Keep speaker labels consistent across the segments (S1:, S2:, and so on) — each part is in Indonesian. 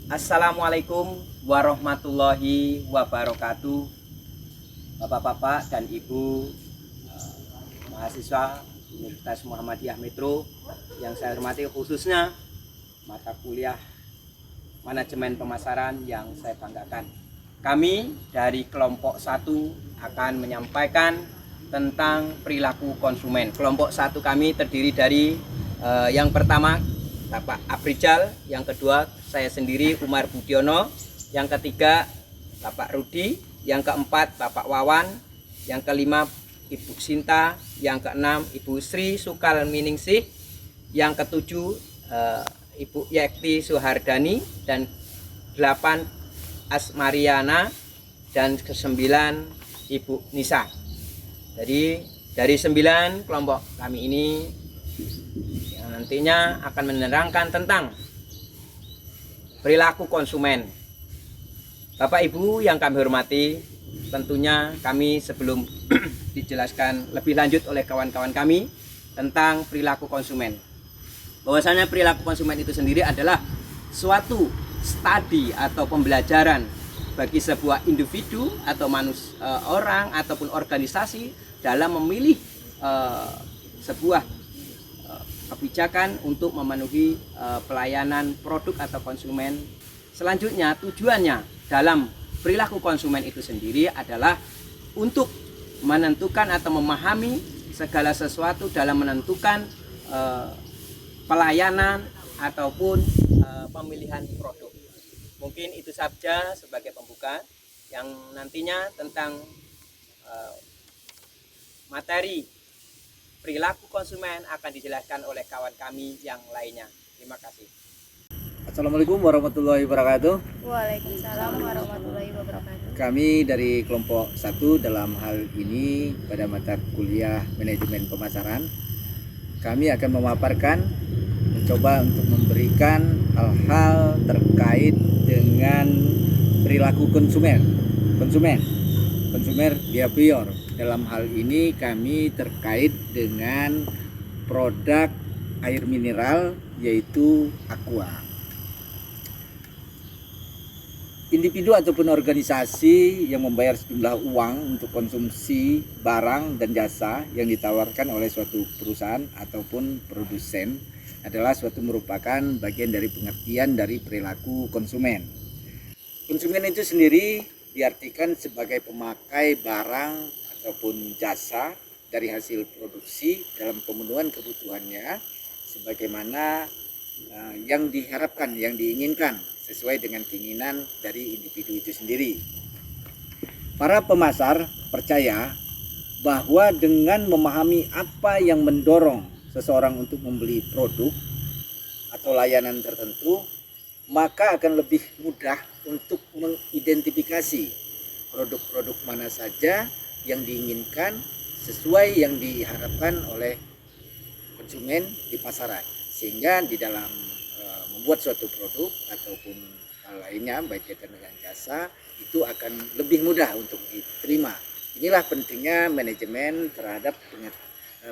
S1: Assalamualaikum warahmatullahi wabarakatuh. Bapak-bapak dan ibu mahasiswa Universitas Muhammadiyah Metro yang saya hormati, khususnya mata kuliah manajemen pemasaran yang saya banggakan. Kami dari kelompok 1 akan menyampaikan tentang perilaku konsumen. Kelompok 1 kami terdiri dari yang pertama Bapak Abrijal, yang kedua saya sendiri Umar Budiono, yang ketiga Bapak Rudi, yang keempat Bapak Wawan, yang kelima Ibu Sinta, yang keenam Ibu Sri Sukal Miningsih, yang ketujuh Ibu Yekti Suhardani, dan 8 Asmariana, dan ke-9 Ibu Nisa. Jadi dari 9 kelompok kami ini yang nantinya akan menerangkan tentang perilaku konsumen. Bapak Ibu yang kami hormati, tentunya kami sebelum dijelaskan lebih lanjut oleh kawan-kawan kami tentang perilaku konsumen, bahwasanya perilaku konsumen itu sendiri adalah suatu studi atau pembelajaran bagi sebuah individu atau orang ataupun organisasi dalam memilih sebuah kebijakan untuk memenuhi pelayanan produk atau konsumen. Selanjutnya, tujuannya dalam perilaku konsumen itu sendiri adalah untuk menentukan atau memahami segala sesuatu dalam menentukan pelayanan ataupun pemilihan produk. Mungkin itu saja sebagai pembuka, yang nantinya tentang materi perilaku konsumen akan dijelaskan oleh kawan kami yang lainnya. Terima kasih.
S2: Assalamualaikum warahmatullahi wabarakatuh.
S3: Waalaikumsalam warahmatullahi wabarakatuh.
S2: Kami dari kelompok 1 dalam hal ini pada mata kuliah manajemen pemasaran, kami akan memaparkan, mencoba untuk memberikan hal-hal terkait dengan perilaku konsumen behavior. Dalam hal ini kami terkait dengan produk air mineral yaitu Aqua. Individu ataupun organisasi yang membayar sejumlah uang untuk konsumsi barang dan jasa yang ditawarkan oleh suatu perusahaan ataupun produsen adalah suatu merupakan bagian dari pengertian dari perilaku konsumen. Konsumen itu sendiri diartikan sebagai pemakai barang ataupun jasa dari hasil produksi dalam pemenuhan kebutuhannya sebagaimana yang diharapkan, yang diinginkan sesuai dengan keinginan dari individu itu sendiri. Para pemasar percaya bahwa dengan memahami apa yang mendorong seseorang untuk membeli produk atau layanan tertentu, maka akan lebih mudah untuk mengidentifikasi produk-produk mana saja yang diinginkan sesuai yang diharapkan oleh konsumen di pasaran, sehingga di dalam membuat suatu produk ataupun hal lainnya baik kaitan dengan jasa itu akan lebih mudah untuk diterima. Inilah pentingnya manajemen terhadap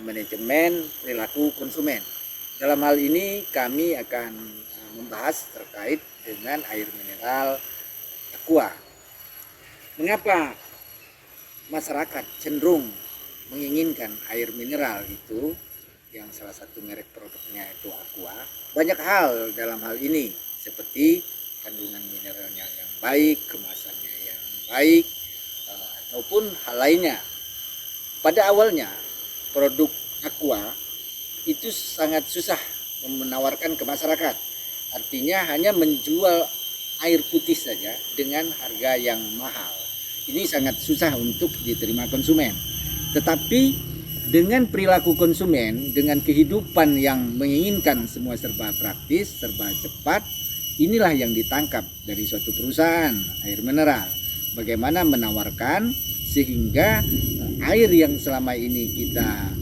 S2: manajemen perilaku konsumen. Dalam hal ini kami akan membahas terkait dengan air mineral Aqua. Mengapa masyarakat cenderung menginginkan air mineral itu, yang salah satu merek produknya itu Aqua? Banyak hal dalam hal ini, seperti kandungan mineralnya yang baik, kemasannya yang baik, ataupun hal lainnya. Pada awalnya produk Aqua itu sangat susah menawarkan ke masyarakat, artinya hanya menjual air putih saja dengan harga yang mahal. Ini sangat susah untuk diterima konsumen. Tetapi dengan perilaku konsumen, dengan kehidupan yang menginginkan semua serba praktis, serba cepat, inilah yang ditangkap dari suatu perusahaan air mineral. Bagaimana menawarkan sehingga air yang selama ini kita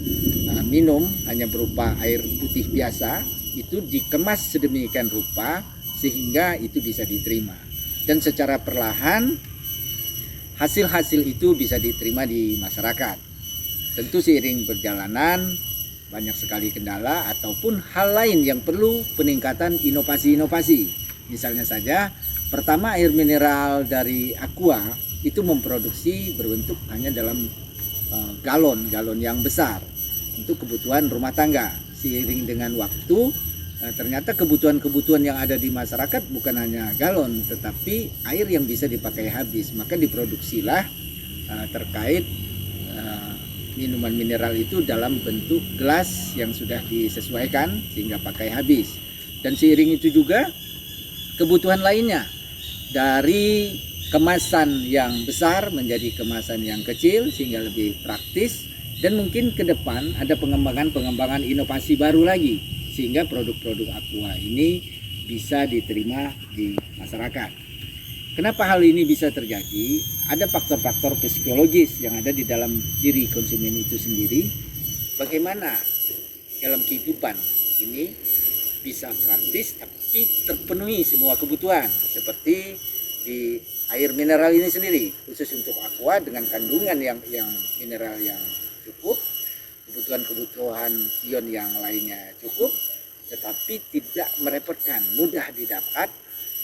S2: minum hanya berupa air putih biasa, itu dikemas sedemikian rupa sehingga itu bisa diterima. Dan secara perlahan hasil-hasil itu bisa diterima di masyarakat. Tentu seiring perjalanan banyak sekali kendala ataupun hal lain yang perlu peningkatan inovasi-inovasi. Misalnya saja, pertama air mineral dari Aqua itu memproduksi berbentuk hanya dalam galon yang besar untuk kebutuhan rumah tangga. Seiring dengan waktu, ternyata kebutuhan yang ada di masyarakat bukan hanya galon, tetapi air yang bisa dipakai habis. Maka diproduksilah terkait minuman mineral itu dalam bentuk gelas yang sudah disesuaikan sehingga pakai habis. Dan seiring itu juga kebutuhan lainnya, dari kemasan yang besar menjadi kemasan yang kecil sehingga lebih praktis, dan mungkin ke depan ada pengembangan inovasi baru lagi sehingga produk-produk Aqua ini bisa diterima di masyarakat. Kenapa hal ini bisa terjadi? Ada faktor-faktor psikologis yang ada di dalam diri konsumen itu sendiri. Bagaimana dalam kehidupan ini bisa praktis tapi terpenuhi semua kebutuhan, seperti di air mineral ini sendiri, khusus untuk Aqua dengan kandungan yang mineral yang cukup, kebutuhan ion yang lainnya cukup, tetapi tidak merepotkan, mudah didapat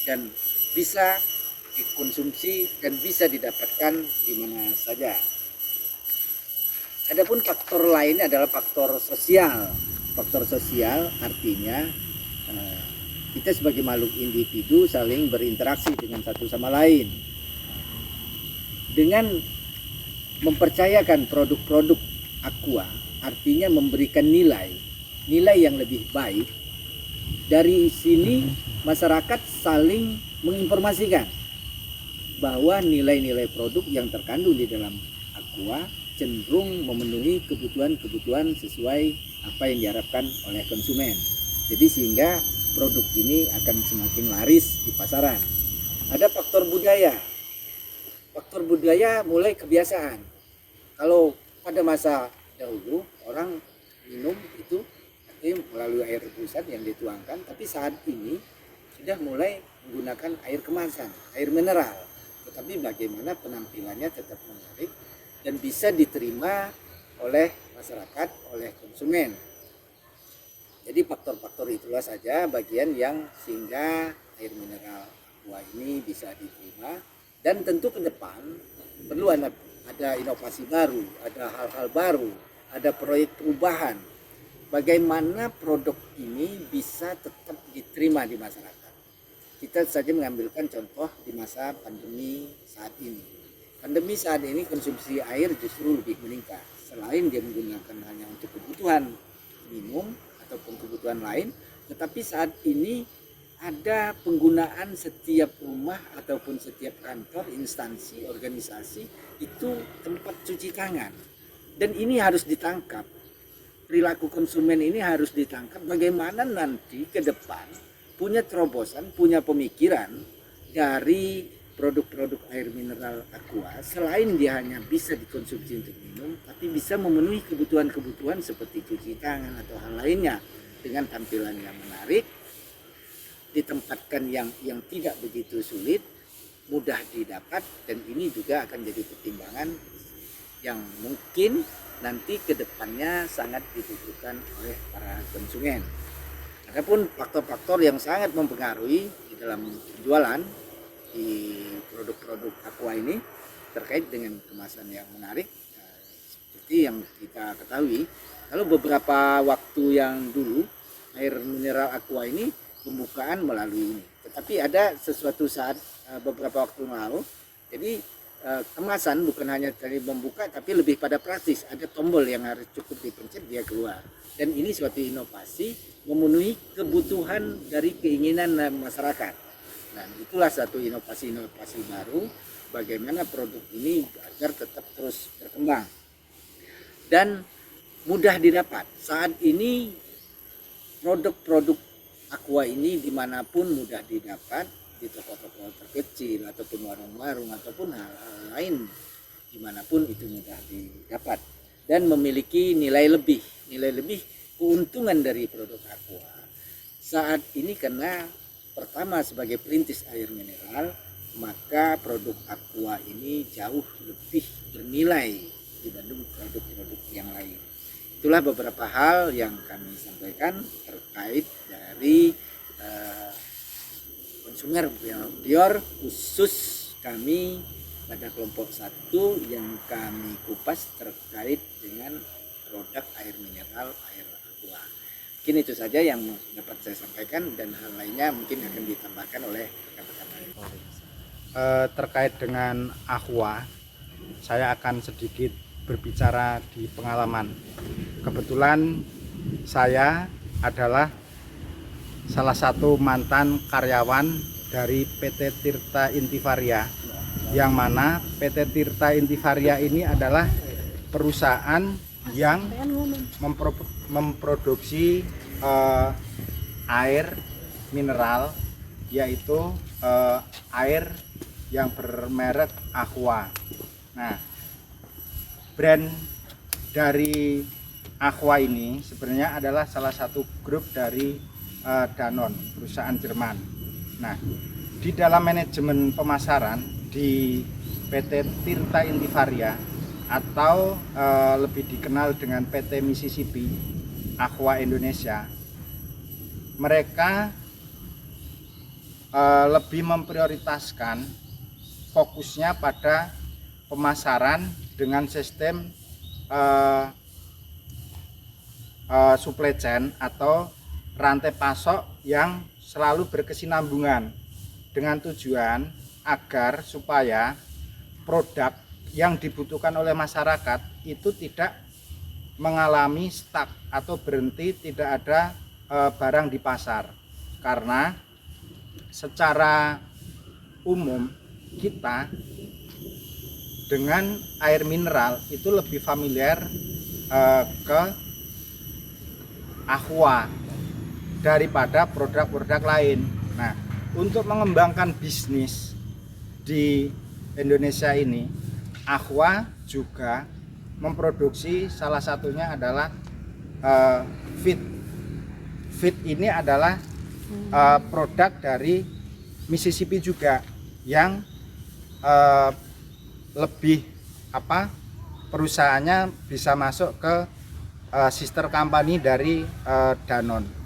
S2: dan bisa dikonsumsi dan bisa didapatkan di mana saja. Adapun faktor lainnya adalah faktor sosial. Faktor sosial artinya kita sebagai makhluk individu saling berinteraksi dengan satu sama lain. Dengan mempercayakan produk-produk Aqua, artinya memberikan nilai yang lebih baik. Dari sini masyarakat saling menginformasikan bahwa nilai-nilai produk yang terkandung di dalam Aqua cenderung memenuhi kebutuhan sesuai apa yang diharapkan oleh konsumen. Jadi sehingga produk ini akan semakin laris di pasaran. Ada faktor budaya. Faktor budaya mulai kebiasaan. Kalau pada masa dahulu orang minum itu melalui air rebusan yang dituangkan, tapi saat ini sudah mulai menggunakan air kemasan, air mineral. Tetapi bagaimana penampilannya tetap menarik dan bisa diterima oleh masyarakat, oleh konsumen. Jadi faktor-faktor itulah saja bagian yang sehingga air mineral Aqua ini bisa diterima. Dan tentu ke depan perlu ada inovasi baru, ada hal-hal baru, ada proyek perubahan. Bagaimana produk ini bisa tetap diterima di masyarakat. Kita saja mengambilkan contoh di masa pandemi saat ini. Pandemi saat ini konsumsi air justru lebih meningkat. Selain dia menggunakan hanya untuk kebutuhan minum ataupun kebutuhan lain, tetapi saat ini ada penggunaan setiap rumah ataupun setiap kantor, instansi, organisasi itu tempat cuci tangan. Dan ini harus ditangkap. Perilaku konsumen ini harus ditangkap bagaimana nanti ke depan punya terobosan, punya pemikiran dari produk-produk air mineral Aqua. Selain dia hanya bisa dikonsumsi untuk minum, tapi bisa memenuhi kebutuhan-kebutuhan seperti cuci tangan atau hal lainnya dengan tampilan yang menarik, ditempatkan yang tidak begitu sulit, mudah didapat, dan ini juga akan jadi pertimbangan yang mungkin nanti ke depannya sangat dibutuhkan oleh para konsumen. Adapun faktor-faktor yang sangat mempengaruhi di dalam penjualan di produk-produk Aqua ini terkait dengan kemasan yang menarik, seperti yang kita ketahui, kalau beberapa waktu yang dulu air mineral Aqua ini pembukaan melalui ini, tetapi ada sesuatu saat beberapa waktu lalu, jadi kemasan bukan hanya dari membuka tapi lebih pada praktis, ada tombol yang harus cukup dipencet dia keluar. Dan ini suatu inovasi memenuhi kebutuhan dari keinginan masyarakat. Nah, itulah satu inovasi baru bagaimana produk ini agar tetap terus berkembang dan mudah didapat. Saat ini produk-produk Aqua ini dimanapun mudah didapat, di toko-toko terkecil ataupun warung-warung ataupun hal-hal lain, dimanapun itu mudah didapat dan memiliki nilai lebih keuntungan dari produk Aqua saat ini. Karena pertama sebagai perintis air mineral, maka produk Aqua ini jauh lebih bernilai dibanding produk-produk yang lain. Itulah beberapa hal yang kami sampaikan terkait dari Sungai Pior khusus kami pada kelompok 1 yang kami kupas terkait dengan produk air mineral, air aqua. Mungkin itu saja yang dapat saya sampaikan dan hal lainnya mungkin akan ditambahkan oleh rekan-rekan lain.
S4: Terkait dengan aqua, saya akan sedikit berbicara di pengalaman. Kebetulan saya adalah salah satu mantan karyawan dari PT Tirta Intivaria, yang mana PT Tirta Intivaria ini adalah perusahaan yang memproduksi air mineral, yaitu air yang bermerek Aqua. Nah, brand dari Aqua ini sebenarnya adalah salah satu grup dari Danone, perusahaan Jerman. Nah, di dalam manajemen pemasaran di PT Tirta Intivaria atau lebih dikenal dengan PT Mississippi Aqua Indonesia, mereka lebih memprioritaskan fokusnya pada pemasaran dengan sistem supply chain atau rantai pasok yang selalu berkesinambungan, dengan tujuan agar supaya produk yang dibutuhkan oleh masyarakat itu tidak mengalami stuck atau berhenti, tidak ada barang di pasar. Karena secara umum kita dengan air mineral itu lebih familiar ke aqua daripada produk-produk lain. Nah, untuk mengembangkan bisnis di Indonesia ini, Aqua juga memproduksi, salah satunya adalah Fit. Fit ini adalah produk dari Mississippi juga, yang lebih perusahaannya bisa masuk ke sister company dari Danone.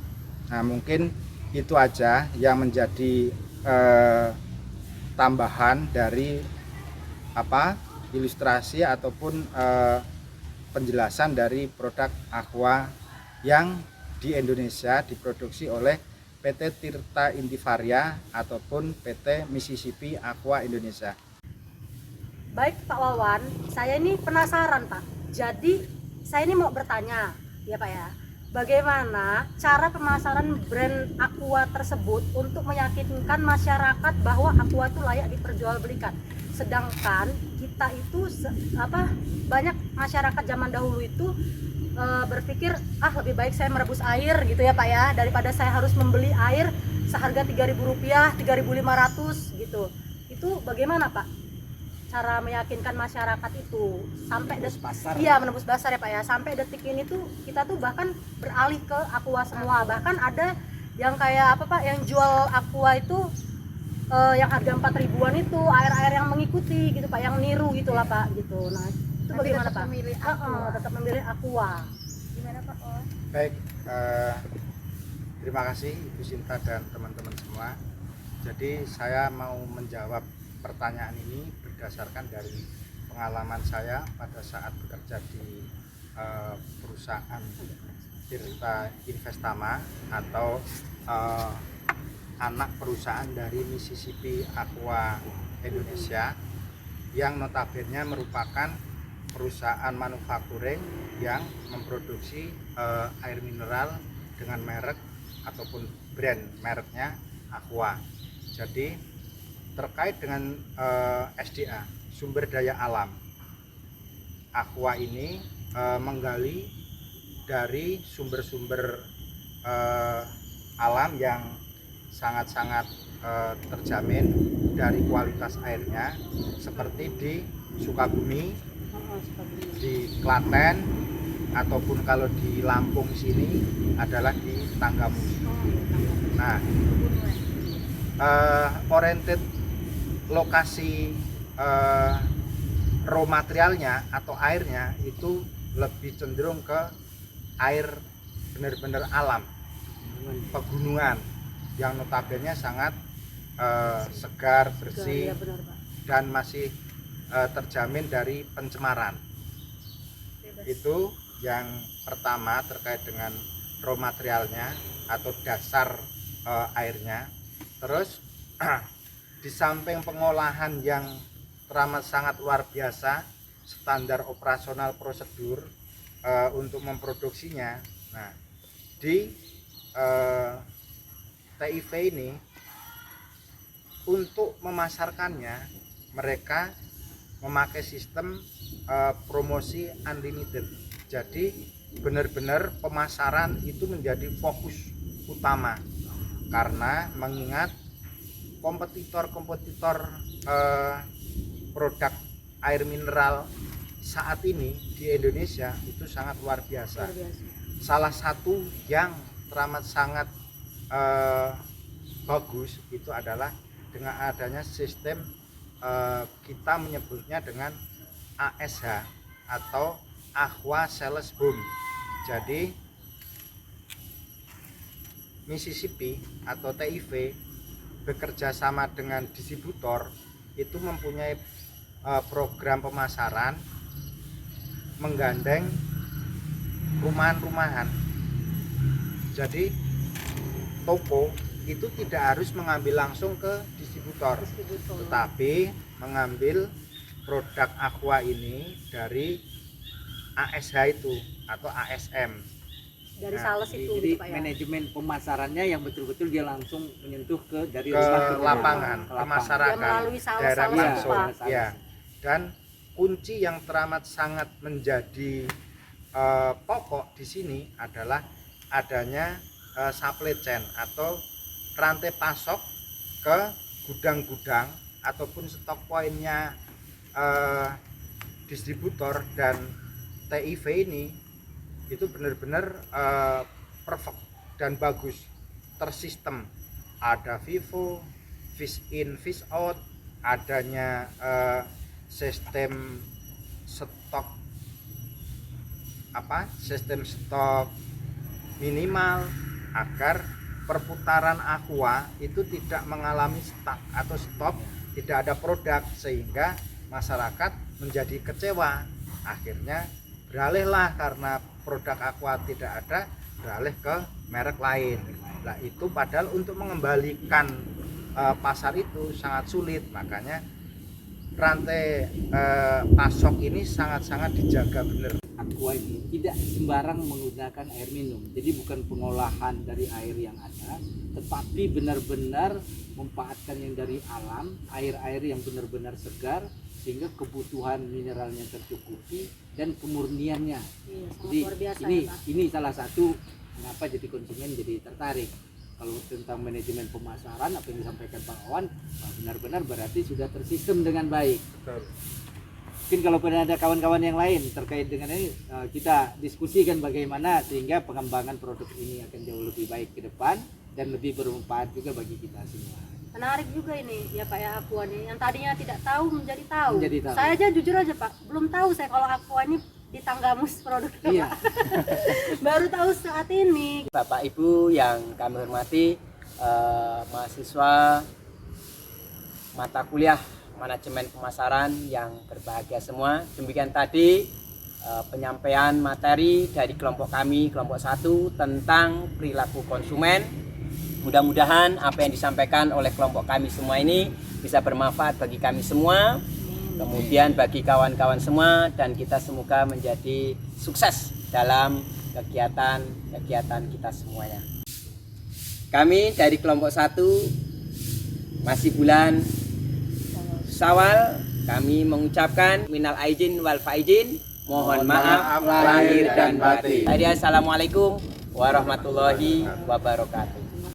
S4: Nah, mungkin itu aja yang menjadi tambahan dari ilustrasi ataupun penjelasan dari produk Aqua yang di Indonesia diproduksi oleh PT Tirta Intivaria ataupun PT Mississippi Aqua Indonesia.
S5: Baik Pak Wawan, saya ini penasaran Pak. Jadi saya ini mau bertanya, ya Pak ya, bagaimana cara pemasaran brand Aqua tersebut untuk meyakinkan masyarakat bahwa Aqua itu layak diperjualbelikan. Sedangkan kita itu banyak masyarakat zaman dahulu itu berpikir lebih baik saya merebus air gitu ya Pak ya, daripada saya harus membeli air seharga Rp3.000, Rp3.500 gitu. Itu bagaimana Pak cara meyakinkan masyarakat itu sampai
S2: pasar?
S5: Iya, menembus pasar ya Pak ya. Sampai detik ini tuh kita tuh bahkan beralih ke Aqua semua. Bahkan ada yang kayak Pak yang jual Aqua itu yang harga 4.000-an itu air-air yang mengikuti gitu Pak, yang niru gitulah Pak gitu. Nah, itu bagaimana Pak? Tetap memilih Aqua. Gimana Pak?
S4: Baik, terima kasih Ibu Sinta dan teman-teman semua. Jadi saya mau menjawab pertanyaan ini berdasarkan dari pengalaman saya pada saat bekerja di perusahaan Tirta Investama atau anak perusahaan dari Mississippi Aqua Indonesia, yang notabene merupakan perusahaan manufacturing yang memproduksi air mineral dengan merek ataupun brand mereknya Aqua. Jadi terkait dengan SDA, sumber daya alam, Aqua ini menggali dari sumber-sumber alam yang sangat-sangat terjamin dari kualitas airnya, seperti di Sukabumi, di Klaten, ataupun kalau di Lampung sini adalah di Tanggamus. Nah, oriented lokasi raw materialnya atau airnya itu lebih cenderung ke air benar-benar alam, pegunungan, yang notabene sangat segar, bersih,
S5: Ya, benar, Pak.
S4: dan masih terjamin dari pencemaran. Itu yang pertama terkait dengan raw materialnya atau dasar airnya. Terus di samping pengolahan yang teramat sangat luar biasa, standar operasional prosedur untuk memproduksinya. Nah, di TIV ini untuk memasarkannya mereka memakai sistem promosi unlimited. Jadi benar-benar pemasaran itu menjadi fokus utama, karena mengingat kompetitor-kompetitor produk air mineral saat ini di Indonesia itu sangat luar biasa. Salah satu yang teramat sangat bagus itu adalah dengan adanya sistem kita menyebutnya dengan ASH atau Aqua Sales Home. Jadi Mississippi atau TIV bekerja sama dengan distributor itu mempunyai program pemasaran menggandeng rumahan-rumahan. Jadi toko itu tidak harus mengambil langsung ke distributor, tetapi mengambil produk Aqua ini dari ASH itu atau ASM.
S5: Dari
S4: Nah,
S5: sales itu
S2: Jadi
S5: gitu, Pak, ya.
S2: manajemen pemasarannya yang betul-betul dia langsung menyentuh ke dari
S4: Ke
S2: rumah
S4: lapangan,
S2: ke
S4: ke masyarakat,
S5: Ya, melalui
S4: daerah
S5: sales-sales itu,
S4: langsung,
S5: Pak.
S4: ya. Dan kunci yang teramat sangat menjadi pokok di sini adalah adanya supply chain atau rantai pasok ke gudang-gudang ataupun stok poinnya distributor dan TIV ini itu benar-benar perfect dan bagus, tersistem. Ada FIFO, fish in, fish out, adanya sistem stok sistem stok minimal agar perputaran Aqua itu tidak mengalami stuck atau stop, tidak ada produk, sehingga masyarakat menjadi kecewa. Akhirnya beralihlah karena produk Aqua tidak ada, beralih ke merek lain. Nah, itu padahal untuk mengembalikan pasar itu sangat sulit, makanya rantai pasok ini sangat-sangat dijaga benar.
S2: Aqua ini tidak sembarang menggunakan air minum, jadi bukan pengolahan dari air yang ada, tetapi benar-benar memanfaatkan yang dari alam, air-air yang benar-benar segar, sehingga kebutuhan mineralnya tercukupi dan kemurniannya.
S5: Iya, sangat
S2: Jadi
S5: luar biasa,
S2: ini
S5: ya, Pak.
S2: ini salah satu mengapa jadi konsumen jadi tertarik. Kalau tentang manajemen pemasaran apa yang disampaikan Pak Wawan, benar-benar berarti sudah tersistem dengan baik.
S4: Betul.
S2: Mungkin kalau ada kawan-kawan yang lain terkait dengan ini, kita diskusikan bagaimana sehingga pengembangan produk ini akan jauh lebih baik ke depan dan lebih bermanfaat juga bagi kita semua.
S5: Menarik juga ini ya Pak ya, Aqua nih yang tadinya tidak tahu menjadi tahu.
S2: Menjadi tahu.
S5: Saya aja jujur aja Pak, belum tahu saya kalau Aqua ini di Tanggamus produknya
S2: Iya.
S5: Pak. Baru tahu saat ini.
S1: Bapak Ibu yang kami hormati, mahasiswa mata kuliah manajemen pemasaran yang berbahagia semua. Demikian tadi penyampaian materi dari kelompok kami, kelompok 1 tentang perilaku konsumen. Mudah-mudahan apa yang disampaikan oleh kelompok kami semua ini bisa bermanfaat bagi kami semua, kemudian bagi kawan-kawan semua, dan kita semoga menjadi sukses dalam kegiatan kita semuanya. Kami dari kelompok 1 masih bulan Syawal, kami mengucapkan minal aidin wal faizin, mohon maaf lahir dan batin. Assalamualaikum warahmatullahi wabarakatuh.